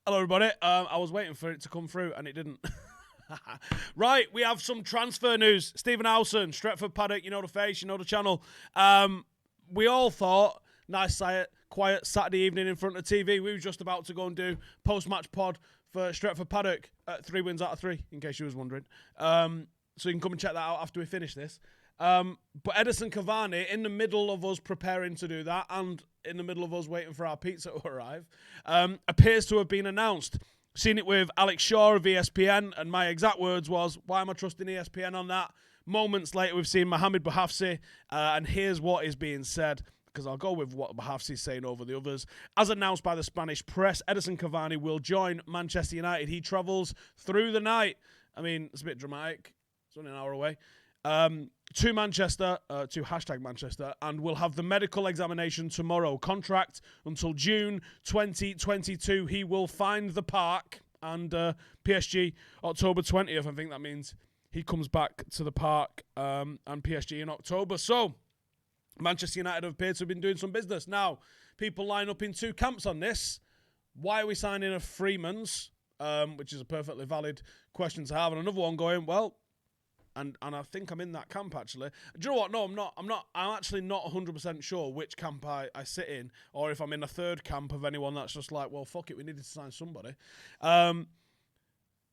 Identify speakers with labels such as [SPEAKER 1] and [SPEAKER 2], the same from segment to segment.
[SPEAKER 1] Hello, everybody. I was waiting for it to come through, and it didn't. Right, we have some transfer news. Stephen Howson, Stretford Paddock, you know the face, you know the channel. We all thought, nice, quiet Saturday evening in front of the TV. We were just about to go and do post-match pod for Stretford Paddock at 3 wins out of 3, in case you was wondering. So you can come and check that out after we finish this. But Edinson Cavani, in the middle of us preparing to do that and in the middle of us waiting for our pizza to arrive, appears to have been announced. Seen it with Alex Shaw of ESPN, and my exact words was, why am I trusting ESPN on that? Moments later, we've seen Mohamed Bouhafsi, and here's what is being said, because I'll go with what Bouhafsi's saying over the others. As announced by the Spanish press, Edinson Cavani will join Manchester United. He travels through the night. I mean, it's a bit dramatic. It's only an hour away. To Manchester, to #Manchester, and will have the medical examination tomorrow. Contract until June 2022. He will find the park, and PSG October 20th. I think that means he comes back to the park and PSG in October. So Manchester United have appeared to have been doing some business. Now, people line up in two camps on this. Why are we signing a Freeman's? Which is a perfectly valid question to have. And another one going, well, and I think I'm in that camp, actually. Do you know what? No, I'm not. I'm actually not 100% sure which camp I sit in, or if I'm in a third camp of anyone that's just like, well, fuck it, we needed to sign somebody.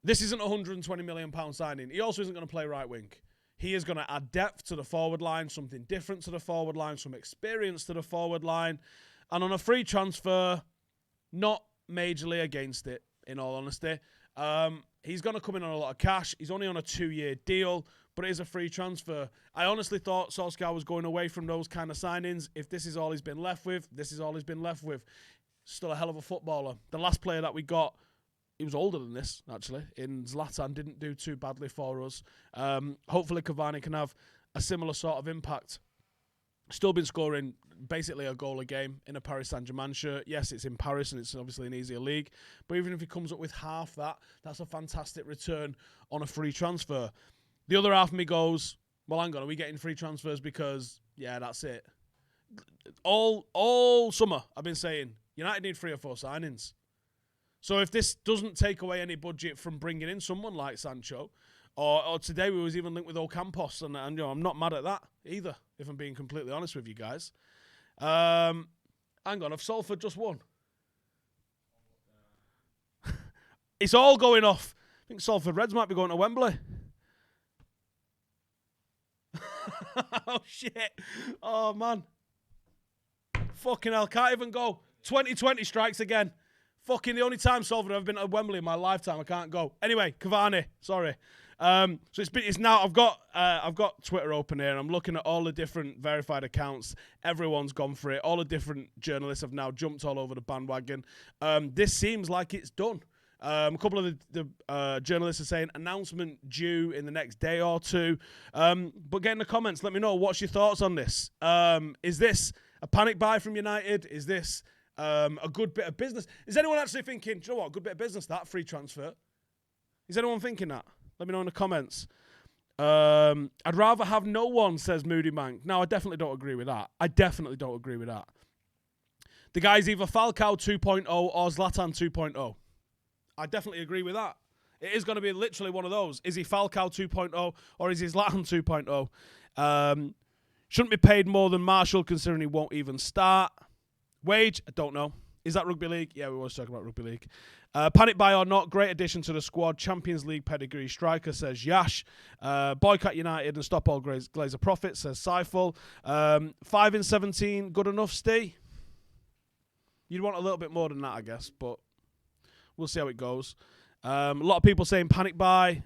[SPEAKER 1] This isn't a £120 million signing. He also isn't going to play right wing. He is going to add depth to the forward line, something different to the forward line, some experience to the forward line. And on a free transfer, not majorly against it, in all honesty. He's going to come in on a lot of cash. He's only on a 2-year deal, but it is a free transfer. I honestly thought Solskjaer was going away from those kind of signings. If this is all he's been left with, this is all he's been left with. Still a hell of a footballer. The last player that we got, he was older than this, actually, in Zlatan, didn't do too badly for us. Hopefully Cavani can have a similar sort of impact. Still been scoring basically a goal a game in a Paris Saint-Germain shirt. Yes, it's in Paris and it's obviously an easier league. But even if he comes up with half that, that's a fantastic return on a free transfer. The other half of me goes, well, hang on, are we getting free transfers because, yeah, that's it. All summer I've been saying, United need 3 or 4 signings. So if this doesn't take away any budget from bringing in someone like Sancho, or today we was even linked with Ocampos, and you know, I'm not mad at that either, if I'm being completely honest with you guys. Hang on, have Salford just won? It's all going off. I think Salford Reds might be going to Wembley. Oh, shit. Oh, man. Fucking hell, can't even go. 2020 strikes again. Fucking the only time Salford have been at Wembley in my lifetime, I can't go. Anyway, Cavani, sorry. So it's now I've got Twitter open here and I'm looking at all the different verified accounts. Everyone's gone for it. All the different journalists have now jumped all over the bandwagon. This seems like it's done. A couple of the journalists are saying announcement due in the next day or two. But get in the comments, let me know what's your thoughts on this. Is this a panic buy from United? Is this a good bit of business? Is anyone actually thinking, do you know what, good bit of business, that free transfer? Is anyone thinking that? Let me know in the comments. I'd rather have no one, says Moody Mank. No, I definitely don't agree with that. The guy's either Falcao 2.0 or Zlatan 2.0. I definitely agree with that. It is going to be literally one of those. Is he Falcao 2.0 or is he Zlatan 2.0? Shouldn't be paid more than Marshall considering he won't even start. Wage, I don't know. Is that rugby league? Yeah, we were talking about rugby league. Panic buy or not, great addition to the squad. Champions League pedigree striker, says Yash. Boycott United and stop all Glazer profits, says Seifel. 5 in 17, good enough, Steve? You'd want a little bit more than that, I guess, but we'll see how it goes. A lot of people saying panic buy.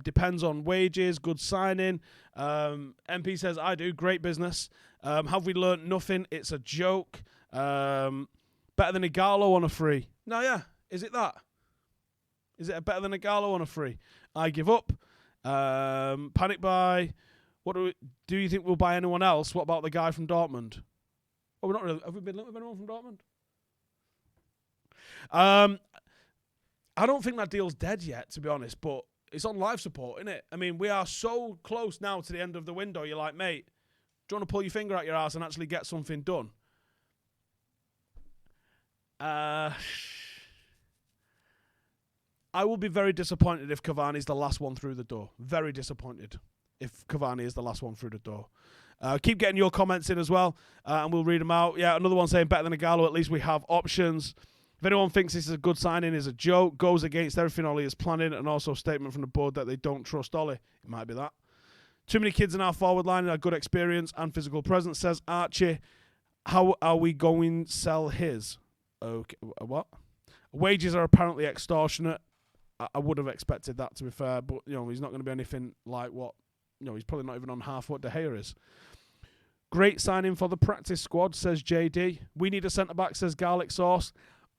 [SPEAKER 1] Depends on wages, good signing. MP says, I do, great business. Have we learnt nothing? It's a joke. Better than Igalo on a free. No, yeah. Is it that? Is it better than Igalo on a free? I give up. Panic buy. What do you think we'll buy anyone else? What about the guy from Dortmund? Oh, we're not really. Have we been linked with anyone from Dortmund? I don't think that deal's dead yet, to be honest, but it's on life support, isn't it? I mean, we are so close now to the end of the window. You're like, mate, do you want to pull your finger out your ass and actually get something done? I will be very disappointed if Cavani's the last one through the door. Very disappointed if Cavani is the last one through the door. Keep getting your comments in as well, and we'll read them out. Yeah, another one saying better than Igalo. At least we have options. If anyone thinks this is a good signing, is a joke, goes against everything Ollie is planning, and also a statement from the board that they don't trust Ollie. It might be that. Too many kids in our forward line and a good experience and physical presence, says Archie. How are we going to sell his? Okay, what? Wages are apparently extortionate. I would have expected that, to be fair, but he's not going to be anything like what. He's probably not even on half what De Gea is. Great signing for the practice squad, says JD. We need a centre-back, says Garlic Sauce.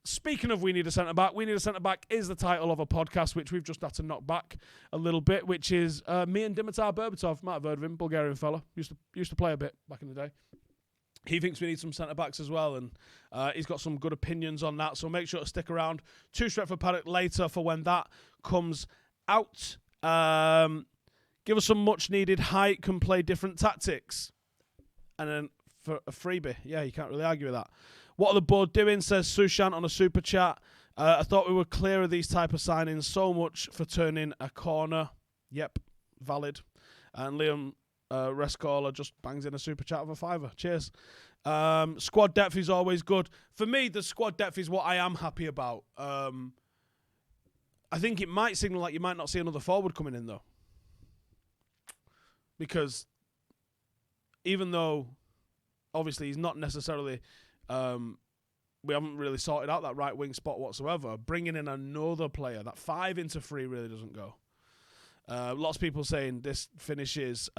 [SPEAKER 1] Speaking of We Need a Centre-Back, We Need a Centre-Back is the title of a podcast which we've just had to knock back a little bit, which is me and Dimitar Berbatov. Might have heard of him, Bulgarian fella. Used to play a bit back in the day. He thinks we need some centre-backs as well, and he's got some good opinions on that, so make sure to stick around to Stretford Paddock later for when that comes out. Give us some much-needed height, can play different tactics. And then for a freebie, yeah, you can't really argue with that. What are the board doing, says Sushant on a super chat. I thought we were clear of these type of signings. So much for turning a corner. Yep, valid. And Liam Rescaller just bangs in a super chat of a $5. Cheers. Squad depth is always good. For me, the squad depth is what I am happy about. I think it might signal like you might not see another forward coming in, though. Because even though, obviously, he's not necessarily... we haven't really sorted out that right wing spot whatsoever. Bringing in another player, that 5 into 3 really doesn't go. Lots of people saying this finishes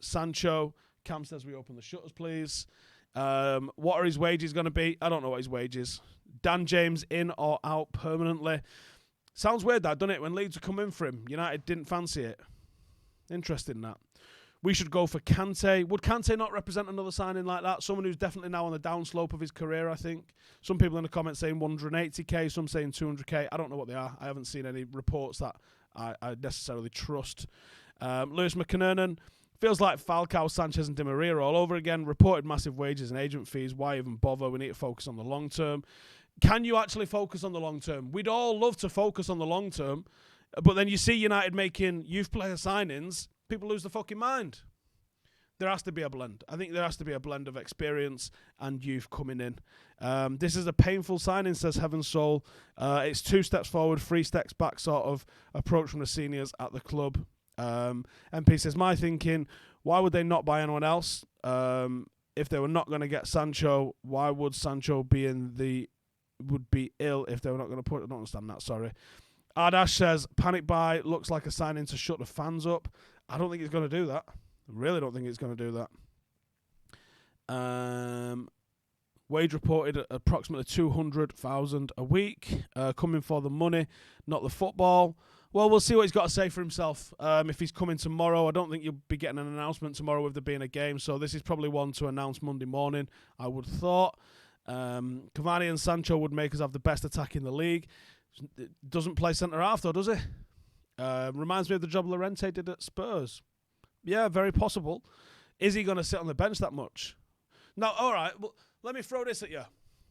[SPEAKER 1] Sancho. Cam says we open the shutters, please. What are his wages going to be? I don't know what his wages. Dan James in or out permanently. Sounds weird that, doesn't it? When Leeds are coming for him, United didn't fancy it. Interesting that. We should go for Kante. Would Kante not represent another signing like that? Someone who's definitely now on the downslope of his career, I think. Some people in the comments saying 180k, some saying 200k. I don't know what they are. I haven't seen any reports that I necessarily trust. Lewis McKinnon. Feels like Falcao, Sanchez and Di Maria all over again. Reported massive wages and agent fees. Why even bother? We need to focus on the long term. Can you actually focus on the long term? We'd all love to focus on the long term. But then you see United making youth player signings. People lose the fucking mind. There has to be a blend. I think there has to be a blend of experience and youth coming in. This is a painful signing, says Heaven Soul. It's 2 steps forward, 3 steps back sort of approach from the seniors at the club. MP says, my thinking, why would they not buy anyone else? If they were not going to get Sancho, why would Sancho would be ill if they were not going to put... I don't understand that, sorry. Ardash says, panic buy looks like a signing to shut the fans up. I don't think it's going to do that. I really don't think it's going to do that. Wage reported at approximately 200,000 a week. Coming for the money, not the football. Well, we'll see what he's got to say for himself. If he's coming tomorrow, I don't think you'll be getting an announcement tomorrow with there being a game. So this is probably one to announce Monday morning, I would have thought. Cavani and Sancho would make us have the best attack in the league. Doesn't play centre-half, though, does he? Reminds me of the job Llorente did at Spurs. Yeah, very possible. Is he going to sit on the bench that much? Now, all right, well, let me throw this at you.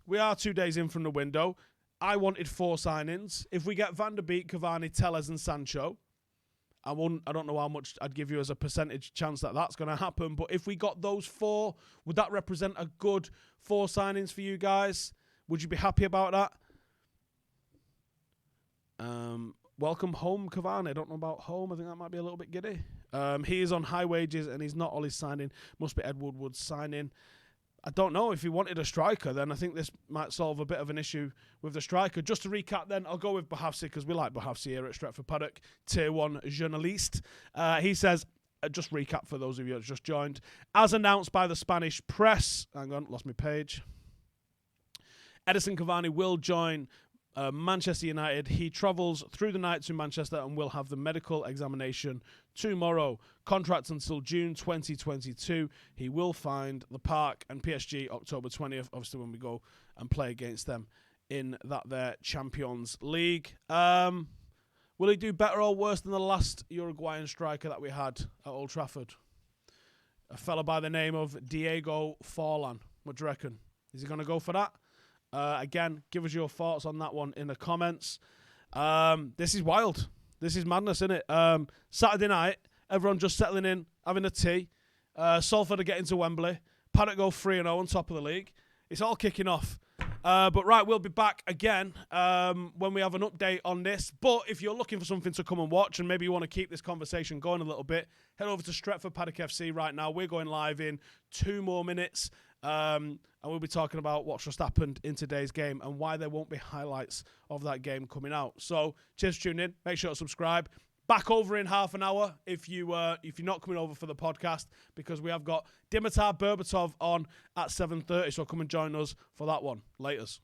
[SPEAKER 1] We are 2 days in from the window. I wanted 4 signings. If we get Van der Beek, Cavani, Telles and Sancho, I don't know how much I'd give you as a percentage chance that that's going to happen, but if we got those 4, would that represent a good 4 signings for you guys? Would you be happy about that? Welcome home, Cavani. I don't know about home. I think that might be a little bit giddy. He is on high wages and he's not Ollie's signing. Must be Ed Woodward's signing. I don't know. If he wanted a striker, then I think this might solve a bit of an issue with the striker. Just to recap then, I'll go with Bahavsi because we like Bahavsi here at Stretford Paddock, Tier 1 journalist. He says, just recap for those of you that just joined, as announced by the Spanish press, hang on, lost my page, Edinson Cavani will join Manchester United. He travels through the night to Manchester and will have the medical examination tomorrow. Contract until June 2022. He will find the park and PSG October 20th, obviously when we go and play against them in that their Champions League. Will he do better or worse than the last Uruguayan striker that we had at Old Trafford? A fella by the name of Diego Forlan. What do you reckon? Is he going to go for that? Again, give us your thoughts on that one in the comments. This is wild. This is madness, isn't it? Saturday night, everyone just settling in, having a tea. Salford are getting to Wembley. Paddock go 3-0 on top of the league. It's all kicking off. But right, we'll be back again when we have an update on this. But if you're looking for something to come and watch and maybe you want to keep this conversation going a little bit, head over to Stretford Paddock FC right now. We're going live in 2 more minutes. And we'll be talking about what's just happened in today's game and why there won't be highlights of that game coming out. So cheers for tuning in. Make sure to subscribe. Back over in half an hour if you're not coming over for the podcast, because we have got Dimitar Berbatov on at 7:30. So come and join us for that one. Laters.